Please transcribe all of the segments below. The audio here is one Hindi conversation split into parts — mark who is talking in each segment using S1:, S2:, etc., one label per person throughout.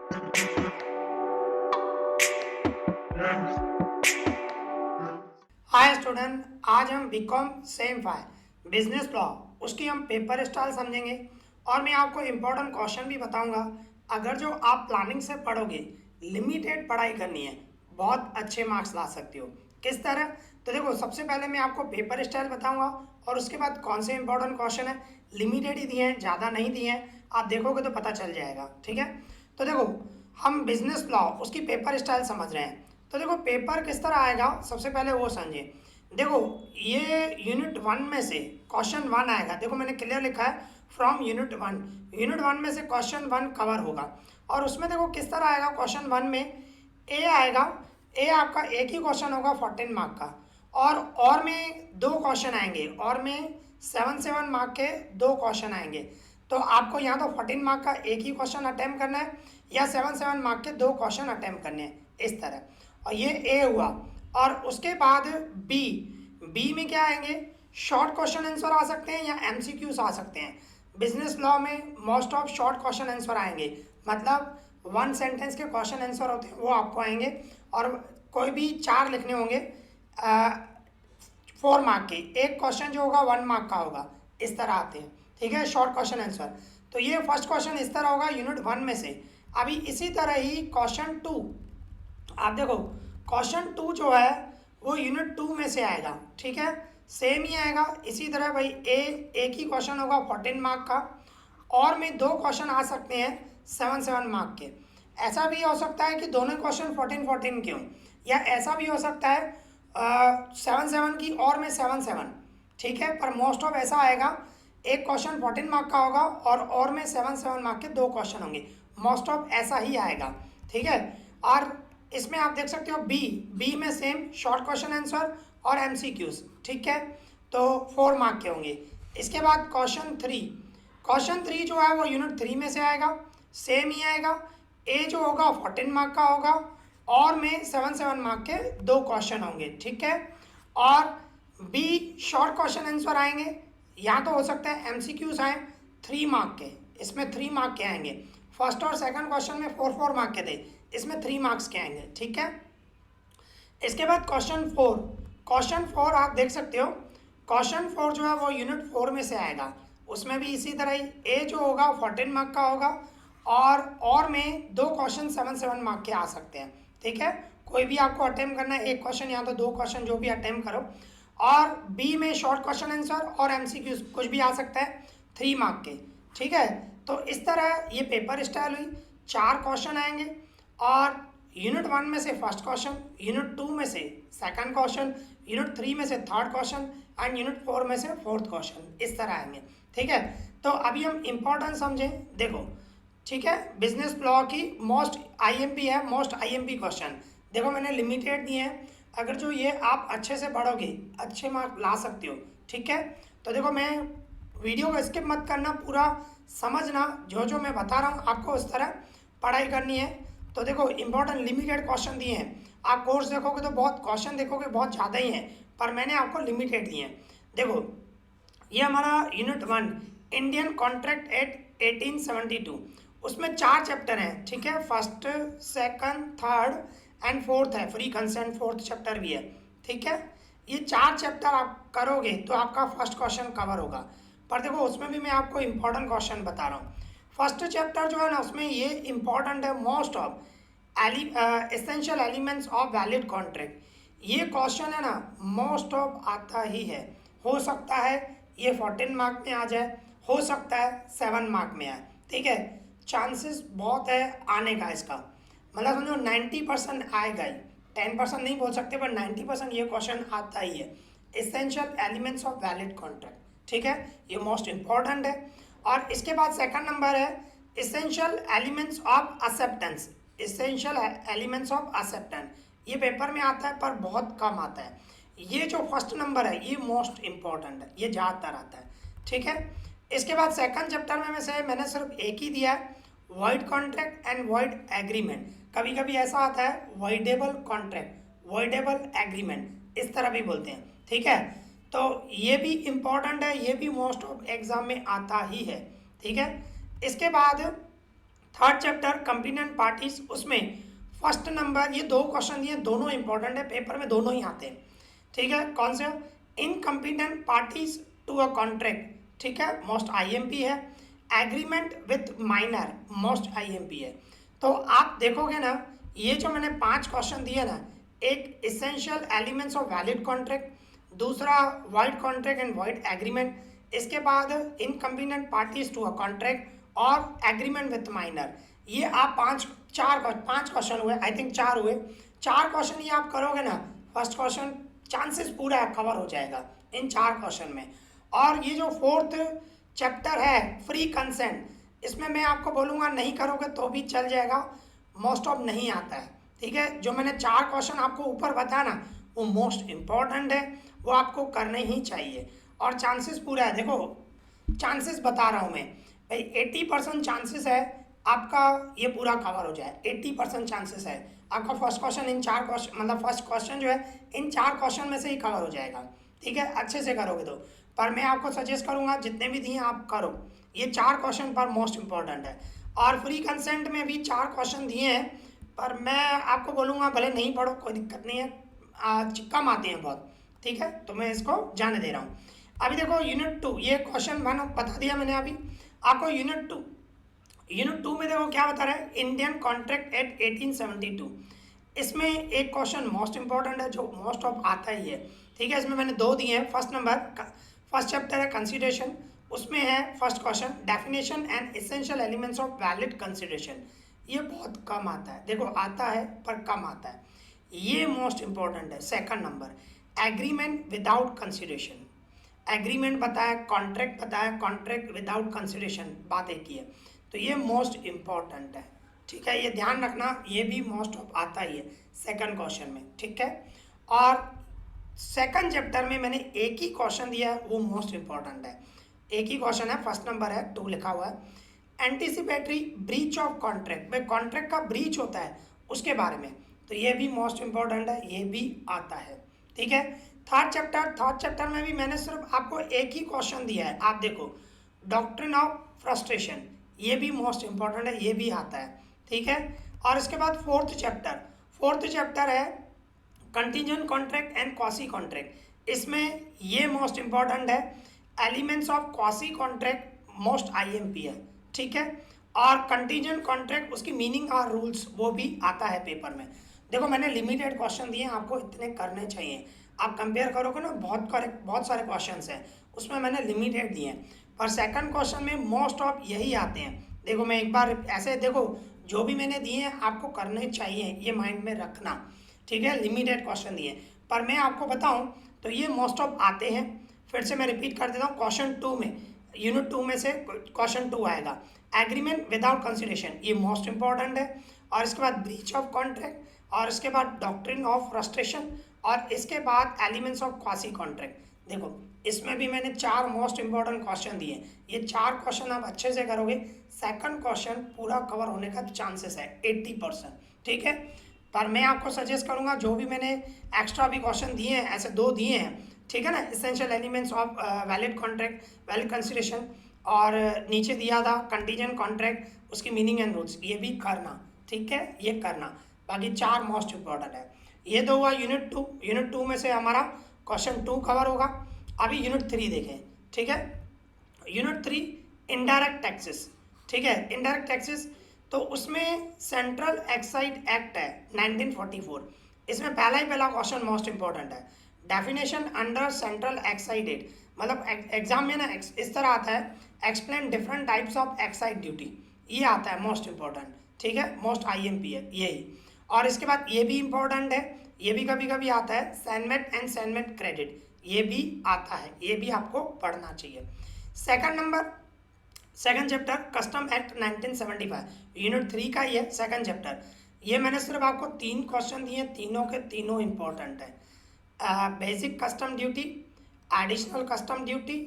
S1: हाय स्टूडेंट, आज हम BCom sem five business law उसकी हम पेपर स्टाइल समझेंगे और मैं आपको इम्पोर्टेंट क्वेश्चन भी बताऊंगा। अगर जो आप प्लानिंग से पढ़ोगे, लिमिटेड पढ़ाई करनी है, बहुत अच्छे मार्क्स ला सकते हो। किस तरह? तो देखो, सबसे पहले मैं आपको पेपर स्टाइल बताऊंगा और उसके बाद कौन से इंपॉर्टेंट क्वेश्चन है, लिमिटेड ही दिए हैं, ज़्यादा नहीं दिए हैं, आप देखोगे तो पता चल जाएगा। ठीक है, तो देखो, हम बिजनेस लॉ उसकी पेपर स्टाइल समझ रहे हैं। तो देखो, पेपर किस तरह आएगा, सबसे पहले वो समझिए। देखो, ये यूनिट 1 में से क्वेश्चन 1 आएगा। देखो, मैंने क्लियर लिखा है फ्रॉम यूनिट 1। यूनिट 1 में से क्वेश्चन 1 कवर होगा और उसमें देखो किस तरह आएगा। क्वेश्चन 1 में ए आएगा। ए आपका एक ही क्वेश्चन होगा 14 मार्क का, और में दो क्वेश्चन आएंगे, और में 7 मार्क के दो क्वेश्चन आएंगे। तो आपको यहाँ तो 14 मार्क का एक ही क्वेश्चन अटेम्प्ट करना है या 7 मार्क के दो क्वेश्चन अटेम्प्ट करने हैं, इस तरह। और ये ए हुआ। और उसके बाद बी। बी में क्या आएंगे? शॉर्ट क्वेश्चन आंसर आ सकते हैं या एमसीक्यूज आ सकते हैं। बिजनेस लॉ में most of short question answer आएंगे, मतलब 1 सेंटेंस के क्वेश्चन आंसर होते हैं वो आपको आएंगे। और कोई भी 4 लिखने होंगे 4 मार्क के। एक क्वेश्चन जो होगा 1 मार्क का होगा, इस तरह आते हैं। ठीक है, शॉर्ट क्वेश्चन आंसर। तो ये फर्स्ट क्वेश्चन इस तरह होगा यूनिट 1 में से। अभी इसी तरह ही क्वेश्चन 2, आप देखो, क्वेश्चन 2 जो है वो यूनिट 2 में से आएगा। ठीक है, सेम ही आएगा इसी तरह भाई। एक ही क्वेश्चन होगा 14 मार्क का, और में दो क्वेश्चन आ सकते हैं 7 मार्क के। ऐसा भी हो सकता है कि दोनों क्वेश्चन 14 के हों, या ऐसा भी हो सकता है 7 की और में 7। ठीक है, पर मोस्ट ऑफ ऐसा आएगा एक क्वेश्चन 14 मार्क का होगा और में 7 मार्क के दो क्वेश्चन होंगे। मोस्ट ऑफ ऐसा ही आएगा। ठीक है, और इसमें आप देख सकते हो बी में सेम शॉर्ट क्वेश्चन आंसर और एमसीक्यूज। ठीक है, तो 4 मार्क के होंगे। इसके बाद क्वेश्चन 3 जो है वो यूनिट 3 में से आएगा, सेम ही आएगा। ए जो होगा 14 मार्क का होगा और में 7 मार्क के दो क्वेश्चन होंगे। ठीक है, और बी शॉर्ट क्वेश्चन आंसर आएंगे, या तो हो सकता है एमसीक्यूज आए 3 मार्क के, इसमें 3 मार्क के आएंगे। फर्स्ट और सेकंड क्वेश्चन में 4 मार्क के थे, इसमें 3 मार्क्स के आएंगे। ठीक है, इसके बाद क्वेश्चन 4 आप देख सकते हो। क्वेश्चन 4 जो है वो यूनिट 4 में से आएगा। उसमें भी इसी तरह ही ए जो होगा 14 मार्क का होगा, और में दो क्वेश्चन 7 मार्क के आ सकते हैं। ठीक है, कोई भी आपको अटेम्प्ट करना है, एक क्वेश्चन या तो दो क्वेश्चन, जो भी अटेम्प्ट करो। और बी में शॉर्ट क्वेश्चन आंसर और एमसीक्यूज कुछ भी आ सकता है 3 मार्क के। ठीक है, तो इस तरह ये पेपर स्टाइल हुई। 4 क्वेश्चन आएंगे, और यूनिट 1 में से फर्स्ट क्वेश्चन, यूनिट 2 में से सेकंड क्वेश्चन, यूनिट 3 में से थर्ड क्वेश्चन, एंड यूनिट 4 में से फोर्थ क्वेश्चन, इस तरह आएंगे। ठीक है, तो अभी हम इंपॉर्टेंस समझें। देखो, ठीक है, बिजनेस लॉ की मोस्ट आईएमपी है, मोस्ट आईएमपी क्वेश्चन। देखो, मैंने लिमिटेड दिए हैं, अगर जो ये आप अच्छे से पढ़ोगे अच्छे मार्क ला सकते हो। ठीक है, तो देखो, मैं वीडियो को स्किप मत करना, पूरा समझना, जो जो मैं बता रहा हूँ आपको उस तरह पढ़ाई करनी है। तो देखो, इंपॉर्टेंट लिमिटेड क्वेश्चन दिए हैं। आप कोर्स देखोगे तो बहुत क्वेश्चन देखोगे, बहुत ज़्यादा ही हैं, पर मैंने आपको लिमिटेड दिए हैं। देखो, ये हमारा यूनिट 1 इंडियन कॉन्ट्रैक्ट एक्ट 1872, उसमें 4 चैप्टर हैं। ठीक है, first, second, third and fourth है, फ्री कंसेंट फोर्थ चैप्टर भी है। ठीक है, ये 4 चैप्टर आप करोगे तो आपका फर्स्ट क्वेश्चन कवर होगा। पर देखो, उसमें भी मैं आपको इंपॉर्टेंट क्वेश्चन बता रहा हूँ। फर्स्ट चैप्टर जो है ना, उसमें ये इंपॉर्टेंट है, most of essential elements of valid contract. ये क्वेश्चन है ना, मोस्ट ऑफ आता ही है। हो सकता है ये 14 मार्क में आ जाए, हो सकता है 7 मार्क में आए। ठीक है, चांसेस बहुत है आने का इसका, मतलब समझो 90% आएगा ही। 10% नहीं बोल सकते, पर 90% ये क्वेश्चन आता ही है। Essential elements of valid contract. ठीक है, ये मोस्ट इंपॉर्टेंट है। और इसके बाद सेकंड नंबर है essential elements of acceptance. Essential elements of acceptance, ये पेपर में आता है पर बहुत कम आता है। ये जो फर्स्ट नंबर है ये मोस्ट इंपॉर्टेंट है, ये ज़्यादातर आता है। ठीक है, इसके बाद सेकंड चैप्टर में से मैंने सिर्फ एक ही दिया है, void contract and void agreement. कभी कभी ऐसा आता है वॉइडेबल कॉन्ट्रैक्ट, वॉइडेबल एग्रीमेंट, इस तरह भी बोलते हैं। ठीक है, तो ये भी इम्पॉर्टेंट है, ये भी मोस्ट ऑफ एग्जाम में आता ही है। ठीक है, इसके बाद थर्ड चैप्टर कंप्लेनेंट पार्टीज, उसमें फर्स्ट नंबर, ये दो क्वेश्चन दिए, दोनों इंपॉर्टेंट है, पेपर में दोनों ही आते हैं, ठीक है। कौन से? Incompetent parties to a contract, ठीक है, मोस्ट आईएमपी है। Agreement with minor, most IMP है। तो आप देखोगे ना, ये जो मैंने 5 क्वेश्चन दिए ना, एक essential elements of valid contract, दूसरा void contract and void agreement, इसके बाद incompetent parties to a contract और एग्रीमेंट विथ माइनर, ये आप पांच क्वेश्चन हुए, आई थिंक 4 हुए। 4 क्वेश्चन ये आप करोगे ना, फर्स्ट क्वेश्चन चांसेस पूरा कवर हो जाएगा इन 4 क्वेश्चन में। और ये जो फोर्थ चैप्टर है फ्री कंसेंट, इसमें मैं आपको बोलूँगा नहीं करोगे तो भी चल जाएगा, मोस्ट ऑफ नहीं आता है, ठीक है। जो मैंने 4 क्वेश्चन आपको ऊपर बताया ना, वो मोस्ट इम्पॉर्टेंट है, वो आपको करने ही चाहिए और चांसेस पूरा है। देखो चांसेस बता रहा हूँ मैं भाई, 80% चांसेस है आपका ये पूरा कवर हो जाए, 80% चांसेस है आपका फर्स्ट क्वेश्चन इन 4 क्वेश्चन, मतलब फर्स्ट क्वेश्चन जो है इन 4 क्वेश्चन में से ही कवर हो जाएगा, ठीक है, अच्छे से करोगे तो। पर मैं आपको सजेस्ट करूंगा जितने भी दिए आप करो, ये 4 क्वेश्चन पर मोस्ट इंपॉर्टेंट है। और फ्री कंसेंट में भी 4 क्वेश्चन दिए हैं, पर मैं आपको बोलूँगा भले नहीं पढ़ो, कोई दिक्कत नहीं है, कम आते हैं बहुत, ठीक है, तो मैं इसको जाने दे रहा हूँ। अभी देखो यूनिट 2, ये क्वेश्चन 1 बता दिया मैंने अभी आपको। यूनिट 2 में देखो क्या बता रहा है, इंडियन कॉन्ट्रैक्ट एक्ट 1872, इसमें एक क्वेश्चन मोस्ट इंपॉर्टेंट है जो मोस्ट ऑफ आता ही है, ठीक है। इसमें मैंने 2 दिए हैं। फर्स्ट नंबर, फर्स्ट चैप्टर है कंसिडरेशन, उसमें है first question definition and essential elements of valid consideration, ये बहुत कम आता है, देखो आता है पर कम आता है, ये मोस्ट इंपॉर्टेंट है। Second number, agreement without consideration, agreement बताया, कॉन्ट्रैक्ट बताया, कॉन्ट्रैक्ट विदाउट कंसिडरेशन बात एक ही है, तो ये मोस्ट इंपॉर्टेंट है, ठीक है, ये ध्यान रखना, ये भी मोस्ट ऑफ आता ही है सेकंड क्वेश्चन में, ठीक है। और सेकंड चैप्टर में मैंने एक ही क्वेश्चन दिया है, वो मोस्ट इंपॉर्टेंट है, एक ही क्वेश्चन है, फर्स्ट नंबर है, 2 लिखा हुआ है। एंटीसिपेटरी ब्रीच ऑफ कॉन्ट्रैक्ट, भाई कॉन्ट्रैक्ट का ब्रीच होता है उसके बारे में, तो ये भी मोस्ट इंपॉर्टेंट है, ये भी आता है, ठीक है। थर्ड चैप्टर में भी मैंने सिर्फ आपको एक ही क्वेश्चन दिया है, आप देखो, डॉक्ट्रिन ऑफ फ्रस्ट्रेशन, ये भी मोस्ट इंपॉर्टेंट है, ये भी आता है, ठीक है। और इसके बाद फोर्थ चैप्टर है contingent contract and quasi contract, इसमें ये मोस्ट इंपॉर्टेंट है, elements of quasi contract most IMP है, ठीक है। और कंटीजेंट कॉन्ट्रैक्ट, उसकी मीनिंग और रूल्स, वो भी आता है पेपर में। देखो मैंने लिमिटेड क्वेश्चन दिए हैं, आपको इतने करने चाहिए, आप कंपेयर करोगे ना, बहुत सारे क्वेश्चंस हैं, उसमें मैंने लिमिटेड दिए हैं, पर सेकंड क्वेश्चन में मोस्ट ऑफ यही आते हैं। देखो मैं एक बार ऐसे देखो, जो भी मैंने दिए हैं आपको करने चाहिए, ये माइंड में रखना, ठीक है, लिमिटेड क्वेश्चन दिए, पर मैं आपको बताऊं तो ये मोस्ट ऑफ आते हैं। फिर से मैं रिपीट कर देता हूँ, क्वेश्चन 2 में, यूनिट 2 में से क्वेश्चन 2 आएगा, एग्रीमेंट विदाउट कंसिडरेशन, ये मोस्ट इंपॉर्टेंट है। और इसके बाद ब्रीच ऑफ कॉन्ट्रैक्ट, और इसके बाद डॉक्ट्रिन ऑफ फ्रस्ट्रेशन, और इसके बाद एलिमेंट्स ऑफ क्वासी कॉन्ट्रैक्ट। देखो इसमें भी मैंने 4 मोस्ट इंपॉर्टेंट क्वेश्चन दिए, ये 4 क्वेश्चन आप अच्छे से करोगे, सेकंड क्वेश्चन पूरा कवर होने का चांसेस है 80%, ठीक है। पर मैं आपको सजेस्ट करूंगा, जो भी मैंने एक्स्ट्रा भी क्वेश्चन दिए हैं, ऐसे 2 दिए हैं, ठीक है ना, essential elements of valid contract, valid consideration, और नीचे दिया था कंटीजेंट कॉन्ट्रैक्ट, उसकी मीनिंग एंड रूल्स, ये भी करना, ठीक है, ये करना, बाकी 4 मोस्ट इंपॉर्टेंट है। ये तो हुआ यूनिट 2 में से हमारा क्वेश्चन 2 कवर होगा। अभी यूनिट 3 देखें, ठीक है। यूनिट 3 इनडायरेक्ट टैक्सेस, ठीक है, इनडायरेक्ट टैक्सेस, तो उसमें सेंट्रल एक्साइज एक्ट है 1944, इसमें पहला क्वेश्चन मोस्ट इंपॉर्टेंट है, definition under central excise act, मतलब एग्जाम में ना इस तरह आता है, explain different types of excise duty, ये आता है मोस्ट इंपॉर्टेंट, ठीक है, मोस्ट आईएमपी है यही। और इसके बाद ये भी इंपॉर्टेंट है, ये भी कभी कभी आता है, सैनमेट एंड सैनमेट क्रेडिट, ये भी आता है, ये भी आपको पढ़ना चाहिए। Second chapter custom act 1975, unit 3 का ये सेकंड चैप्टर, ये मैंने सिर्फ आपको 3 क्वेश्चन दिए, तीनों के तीनों इंपॉर्टेंट है। Basic custom duty, additional custom duty,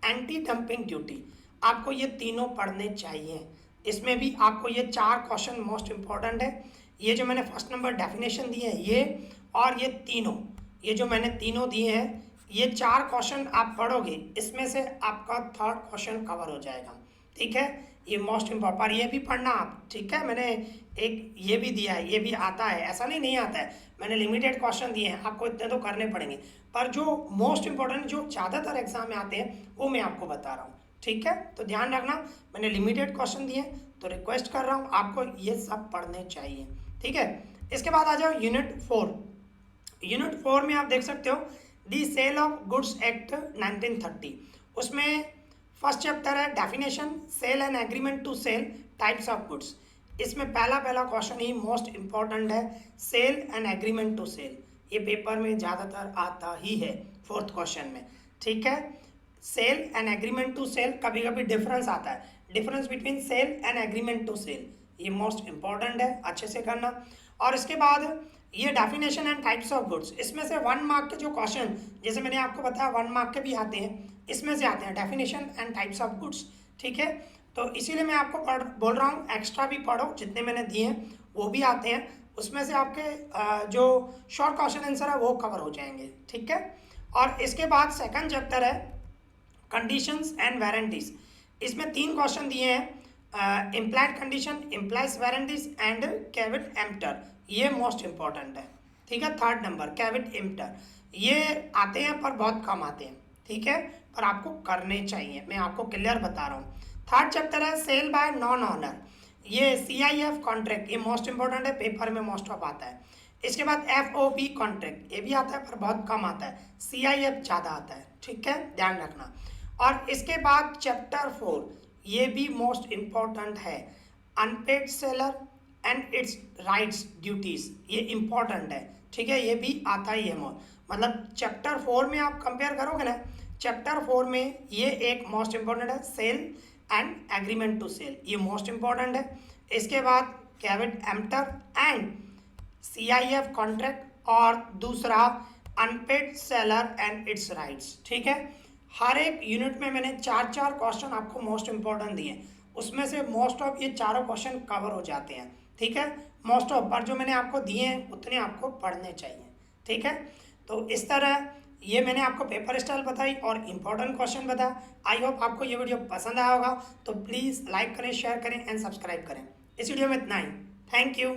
S1: anti dumping duty, आपको ये तीनों पढ़ने चाहिए। इसमें भी आपको ये 4 क्वेश्चन मोस्ट इंपॉर्टेंट है, ये जो मैंने फर्स्ट नंबर डेफिनेशन दिए हैं ये, और ये तीनों, ये जो मैंने तीनों दिए हैं, ये 4 क्वेश्चन आप पढ़ोगे, इसमें से आपका थर्ड क्वेश्चन कवर हो जाएगा, ठीक है, ये मोस्ट इम्पोर्टेंट, पर ये भी पढ़ना आप, ठीक है। मैंने एक ये भी दिया है, ये भी आता है, ऐसा नहीं आता है, मैंने लिमिटेड क्वेश्चन दिए हैं, आपको इतने तो करने पड़ेंगे, पर जो मोस्ट इम्पोर्टेंट जो ज़्यादातर एग्जाम में आते हैं वो मैं आपको बता रहा हूँ, ठीक है। तो ध्यान रखना, मैंने लिमिटेड क्वेश्चन दिए, तो रिक्वेस्ट कर रहा हूँ आपको ये सब पढ़ने चाहिए, ठीक है। इसके बाद आ जाओ यूनिट 4। यूनिट 4 में आप देख सकते हो the sale of goods act 1930, उसमें फर्स्ट चैप्टर है definition, sale and agreement to sell, types of goods. इसमें पहला क्वेश्चन ही मोस्ट इंपॉर्टेंट है, sale and agreement to sell, ये पेपर में ज़्यादातर आता ही है 4th क्वेश्चन में, ठीक है। Sale and agreement to sell, कभी कभी डिफरेंस आता है, difference between sale and agreement to sell, ये मोस्ट इंपॉर्टेंट है, अच्छे से करना। और इसके बाद ये definition and types of goods, इसमें से 1 मार्क के जो क्वेश्चन, जैसे मैंने आपको बताया 1 मार्क के भी आते हैं, इसमें से आते हैं definition and types of goods, ठीक है। तो इसीलिए मैं आपको बोल रहा हूँ एक्स्ट्रा भी पढ़ो, जितने मैंने दिए हैं वो भी आते हैं, उसमें से आपके जो शॉर्ट क्वेश्चन आंसर है वो कवर हो जाएंगे, ठीक है। और इसके बाद सेकंड चैप्टर है कंडीशंस एंड वारंटीज, इसमें 3 क्वेश्चन दिए हैं, implied condition, implied warranties and caveat emptor, ये मोस्ट इंपॉर्टेंट है, ठीक है। 3rd नंबर कैविट एम्प्टर, ये आते हैं पर बहुत कम आते हैं, ठीक है, पर आपको करने चाहिए, मैं आपको क्लियर बता रहा हूँ। 3rd चैप्टर है सेल बाय नॉन ऑनर, ये CIF कॉन्ट्रैक्ट, ये मोस्ट इंपॉर्टेंट है, पेपर में मोस्ट ऑफ आता है। इसके बाद FOB कॉन्ट्रैक्ट, ये भी आता है पर बहुत कम आता है, CIF ज़्यादा आता है, ठीक है, ध्यान रखना। और इसके बाद चैप्टर 4, ये भी मोस्ट इंपॉर्टेंट है, unpaid seller and its rights duties, ये इंपॉर्टेंट है, ठीक है, ये भी आता ही है मतलब चैप्टर 4 में आप कंपेयर करोगे ना, चैप्टर 4 में ये एक मोस्ट इंपॉर्टेंट है, sale and agreement to sell, ये मोस्ट इंपॉर्टेंट है। इसके बाद caveat emptor and CIF contract, और दूसरा unpaid seller and its rights, ठीक है। हर एक यूनिट में मैंने 4 क्वेश्चन आपको मोस्ट इंपॉर्टेंट दिए, उसमें से मोस्ट ऑफ ये 4 क्वेश्चन कवर हो जाते हैं, ठीक है। मोस्ट ऑफ पर जो मैंने आपको दिए हैं उतने आपको पढ़ने चाहिए, ठीक है। तो इस तरह ये मैंने आपको पेपर स्टाइल बताई और इम्पोर्टेंट क्वेश्चन बताया। आई होप आपको ये वीडियो पसंद आया होगा, तो प्लीज़ लाइक करें, शेयर करें एंड सब्सक्राइब करें। इस वीडियो में इतना ही, थैंक यू।